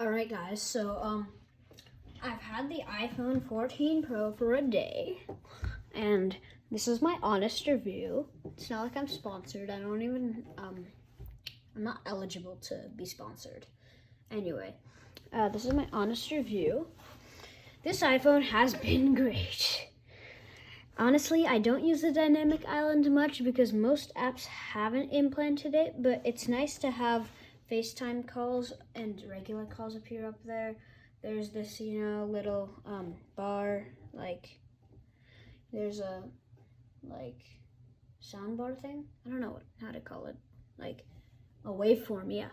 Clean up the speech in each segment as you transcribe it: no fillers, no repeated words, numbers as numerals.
Alright guys, so I've had the iPhone 14 Pro for a day, and this is my honest review. It's not like I'm sponsored. I'm not eligible to be sponsored. Anyway, this is my honest review. This iPhone has been great. Honestly, I don't use the dynamic island much because most apps haven't implanted it, but it's nice to have FaceTime calls and regular calls appear up there. There's this, little bar, there's a, sound bar thing. I don't know how to call it. Like a waveform,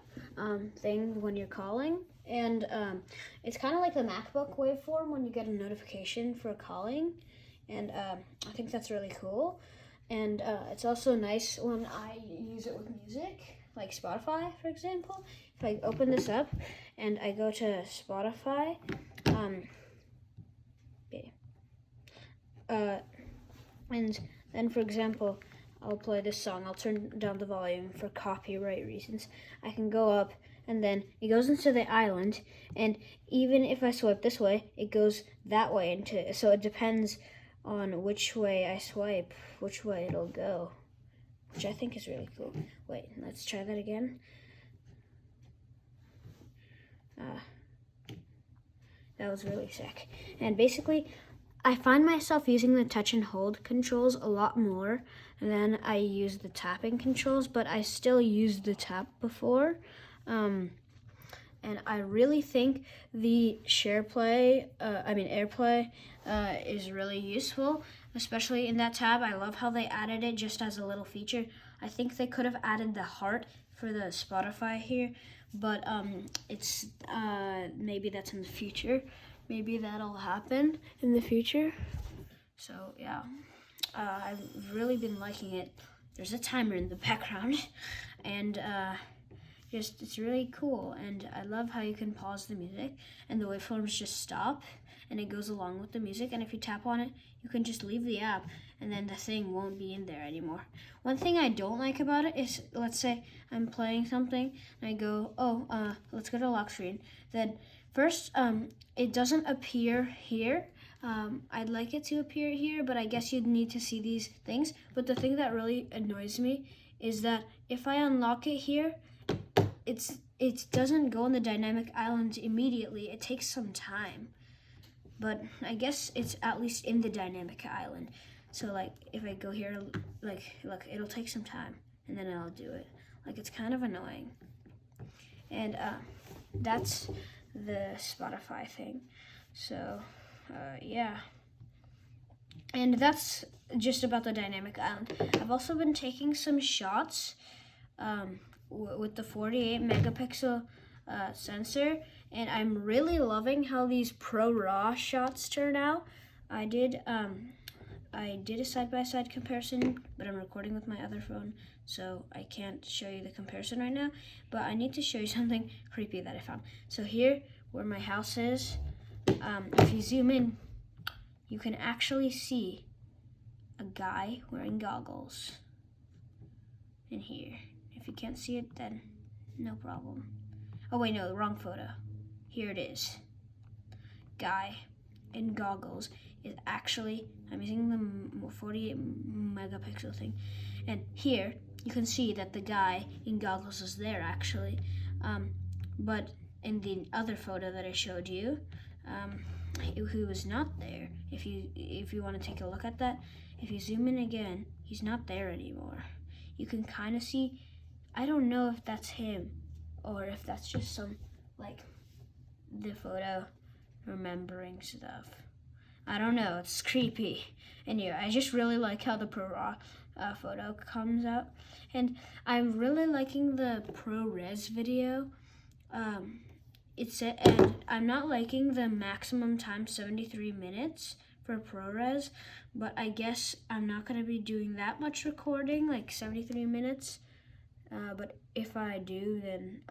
thing when you're calling. And it's kind of like the MacBook waveform when you get a notification for calling. And I think that's really cool. And it's also nice when I use it with music, like Spotify, for example. If I open this up and I go to Spotify, and then, for example, I'll play this song. I'll turn down the volume for copyright reasons. I can go up, and then it goes into the island, and even if I swipe this way, it goes that way. So it depends on which way I swipe, which way it'll go, which I think is really cool. Wait, let's try that again. That was really sick. And basically, I find myself using the touch and hold controls a lot more than I use the tapping controls, but I still used the tap before. And I really think the AirPlay is really useful, especially in that tab. I love how they added it just as a little feature. I think they could have added the heart for the Spotify here, but it's maybe that's in the future. Maybe that'll happen in the future. So yeah, I've really been liking it. There's a timer in the background, and it's really cool. And I love how you can pause the music, and the waveforms just stop, and it goes along with the music. And if you tap on it, you can just leave the app, and then the thing won't be in there anymore. One thing I don't like about it is, let's say I'm playing something, and I go, let's go to lock screen. Then first, it doesn't appear here. I'd like it to appear here, but I guess you'd need to see these things. But the thing that really annoys me is that if I unlock it here, it doesn't go on the dynamic island immediately. It takes some time. But I guess it's at least in the dynamic island. So if I go here, look, it'll take some time, and then I'll do it. It's kind of annoying. And that's the Spotify thing. So yeah. And that's just about the dynamic island. I've also been taking some shots with the 48 megapixel sensor, and I'm really loving how these Pro RAW shots turn out. I did a side-by-side comparison, but I'm recording with my other phone, so I can't show you the comparison right now, but I need to show you something creepy that I found. So here, where my house is, if you zoom in, you can actually see a guy wearing goggles in here. If you can't see it, then no problem. Oh wait, no, the wrong photo. Here it is. Guy in goggles is actually, I'm using the 48 megapixel thing, and here you can see that the guy in goggles is there actually, but in the other photo that I showed you, he was not there. If you want to take a look at that, if you zoom in again, he's not there anymore. You can kind of see, I don't know if that's him or if that's just some, the photo remembering stuff. I don't know, it's creepy. Anyway, I just really like how the Pro RAW photo comes out. And I'm really liking the ProRes video. And I'm not liking the maximum time 73 minutes for ProRes, but I guess I'm not going to be doing that much recording, 73 minutes. But if I do, then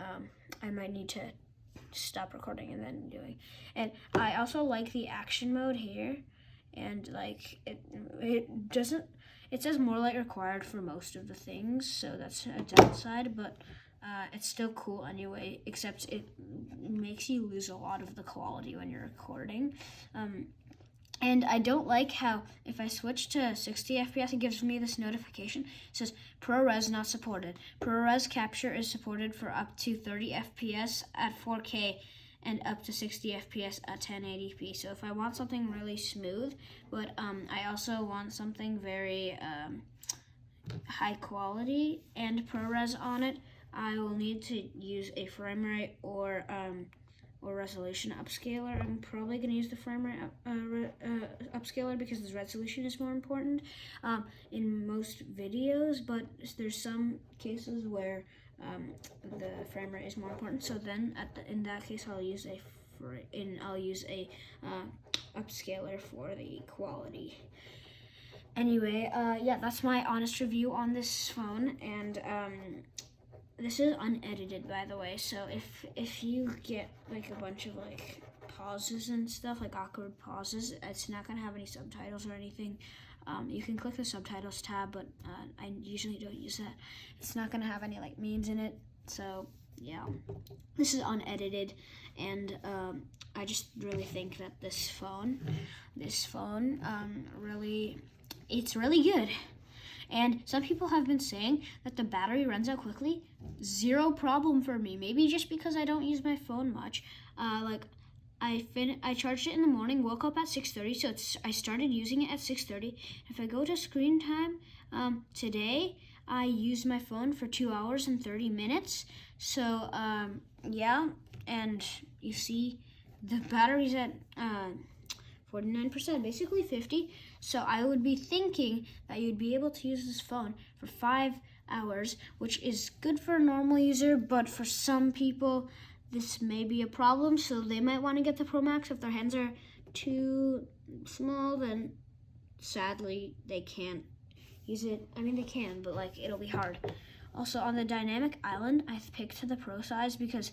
I might need to stop recording and then doing. And I also like the action mode here, and it doesn't. It says more light required for most of the things, so that's a downside. But it's still cool anyway. Except makes you lose a lot of the quality when you're recording. And I don't like how if I switch to 60 FPS, it gives me this notification. It says ProRes not supported. ProRes capture is supported for up to 30 FPS at 4K and up to 60 FPS at 1080p. So if I want something really smooth, but I also want something very high quality and ProRes on it, I will need to use a frame rate or resolution upscaler. I'm probably going to use the frame rate upscaler because the resolution is more important in most videos, but there's some cases where the frame rate is more important. So then in that case, I'll use a upscaler for the quality. Anyway, yeah, that's my honest review on this phone, and this is unedited, by the way, so if you get like a bunch of like pauses and stuff, like awkward pauses, it's not gonna have any subtitles or anything. You can click the subtitles tab, but I usually don't use that. It's not gonna have any like memes in it, so yeah. This is unedited, and I just really think that this phone, it's really good. And some people have been saying that the battery runs out quickly. Zero problem for me. Maybe just because I don't use my phone much. I charged it in the morning, woke up at 6:30, so I started using it at 6:30. If I go to screen time, today I used my phone for 2 hours and 30 minutes. So yeah, and you see the battery's at 49%, basically 50. So I would be thinking that you'd be able to use this phone for 5 hours, which is good for a normal user, but for some people, this may be a problem. So they might want to get the Pro Max. If their hands are too small, then sadly they can't use it. I mean, they can, but like it'll be hard. Also, on the dynamic island, I picked the Pro size because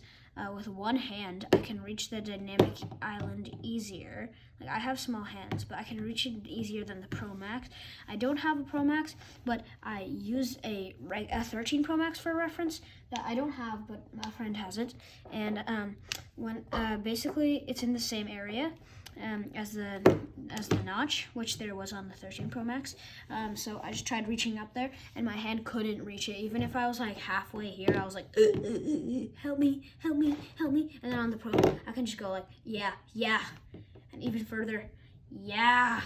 with one hand, I can reach the dynamic island easier. Like, I have small hands, but I can reach it easier than the Pro Max. I don't have a Pro Max, but I use a 13 Pro Max for reference that I don't have, but my friend has it. And basically, it's in the same area as the notch, which there was on the 13 Pro Max. So I just tried reaching up there, and my hand couldn't reach it. Even if I was like halfway here, I was like, help me, help me, help me. And then on the Pro, I can just go like, yeah, and even further, yeah.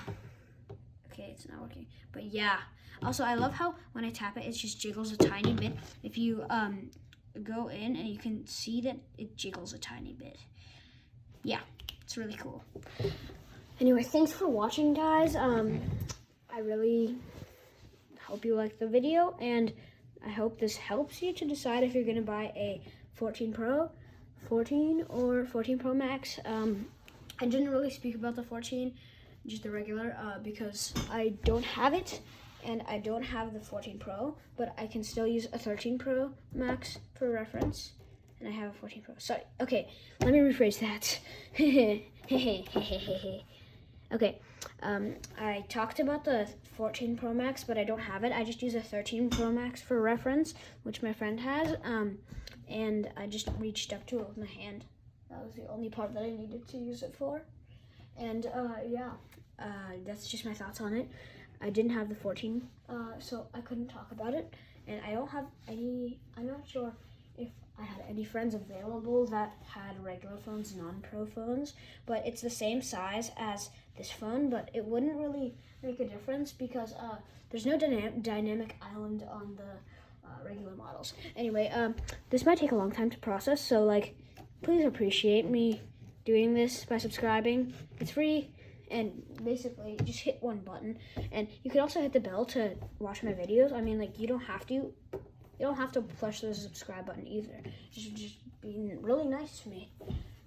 Okay, it's not working, but yeah. Also, I love how when I tap it, it just jiggles a tiny bit. If you go in, and you can see that it jiggles a tiny bit. Yeah. It's really cool. Anyway, thanks for watching, guys. I really hope you liked the video, and I hope this helps you to decide if you're going to buy a 14 Pro, 14, or 14 Pro Max. I didn't really speak about the 14, just the regular, because I don't have it, and I don't have the 14 Pro, but I can still use a 13 Pro Max for reference. And I have a 14 Pro. Sorry. Okay, let me rephrase that. Okay, I talked about the 14 Pro Max, but I don't have it. I just use a 13 Pro Max for reference, which my friend has. And I just reached up to it with my hand. That was the only part that I needed to use it for. And yeah, that's just my thoughts on it. I didn't have the 14, so I couldn't talk about it. And I don't have any, I'm not sure if I had any friends available that had regular phones, non-pro phones, but it's the same size as this phone, but it wouldn't really make a difference because there's no dynamic island on the regular models. Anyway, this might take a long time to process, so like, please appreciate me doing this by subscribing. It's free, and basically just hit one button, and you can also hit the bell to watch my videos. I mean, like, you don't have to push the subscribe button either. Just being really nice to me.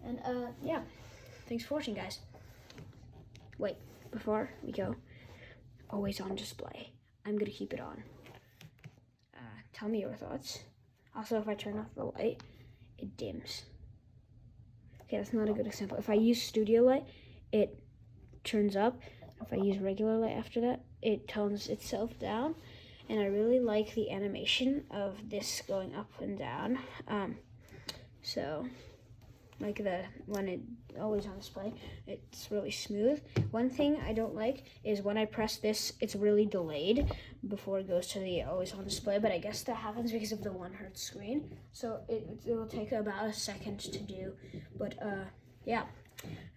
And yeah, thanks for watching, guys. Wait, before we go, always on display. I'm gonna keep it on. Tell me your thoughts. Also, if I turn off the light, it dims. Okay, that's not a good example. If I use studio light, it turns up. If I use regular light after that, it tones itself down. And I really like the animation of this going up and down. So, like when it always on display, it's really smooth. One thing I don't like is when I press this, it's really delayed before it goes to the always on display, but I guess that happens because of the 1 Hz screen, so it will take about a second to do, but yeah.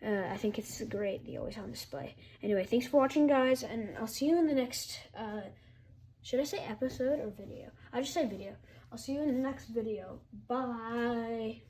I think it's great, the always on display. Anyway, thanks for watching, guys, and I'll see you in the next, should I say episode or video? I'll just say video. I'll see you in the next video. Bye.